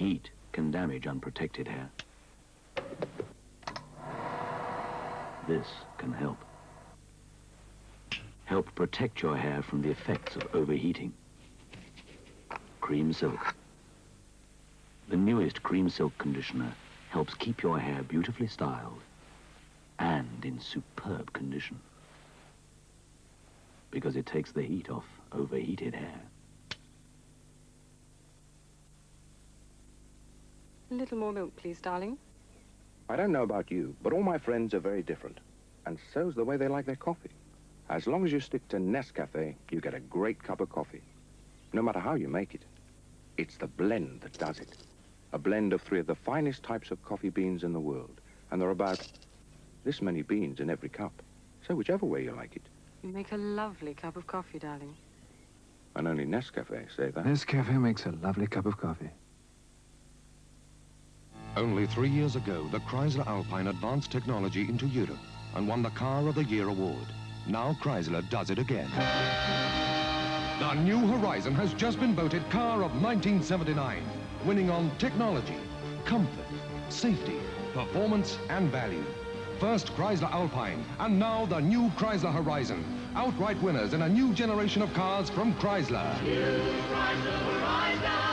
Heat can damage unprotected hair. This can help. Help protect your hair from the effects of overheating. Cream Silk. The newest Cream Silk conditioner helps keep your hair beautifully styled and in superb condition, because it takes the heat off overheated hair. A little more milk, please, darling. I don't know about you, but all my friends are very different. And so's the way they like their coffee. As long as you stick to Nescafe, you get a great cup of coffee. No matter how you make it. It's the blend that does it. A blend of 3 of the finest types of coffee beans in the world. And there are about this many beans in every cup. So whichever way you like it. You make a lovely cup of coffee, darling. And only Nescafe say that. Nescafe makes a lovely cup of coffee. Only 3 years ago, the Chrysler Alpine advanced technology into Europe and won the Car of the Year award. Now Chrysler does it again. The new Horizon has just been voted Car of 1979, winning on technology, comfort, safety, performance and value. First Chrysler Alpine, and now the new Chrysler Horizon. Outright winners in a new generation of cars from Chrysler. New Chrysler Horizon.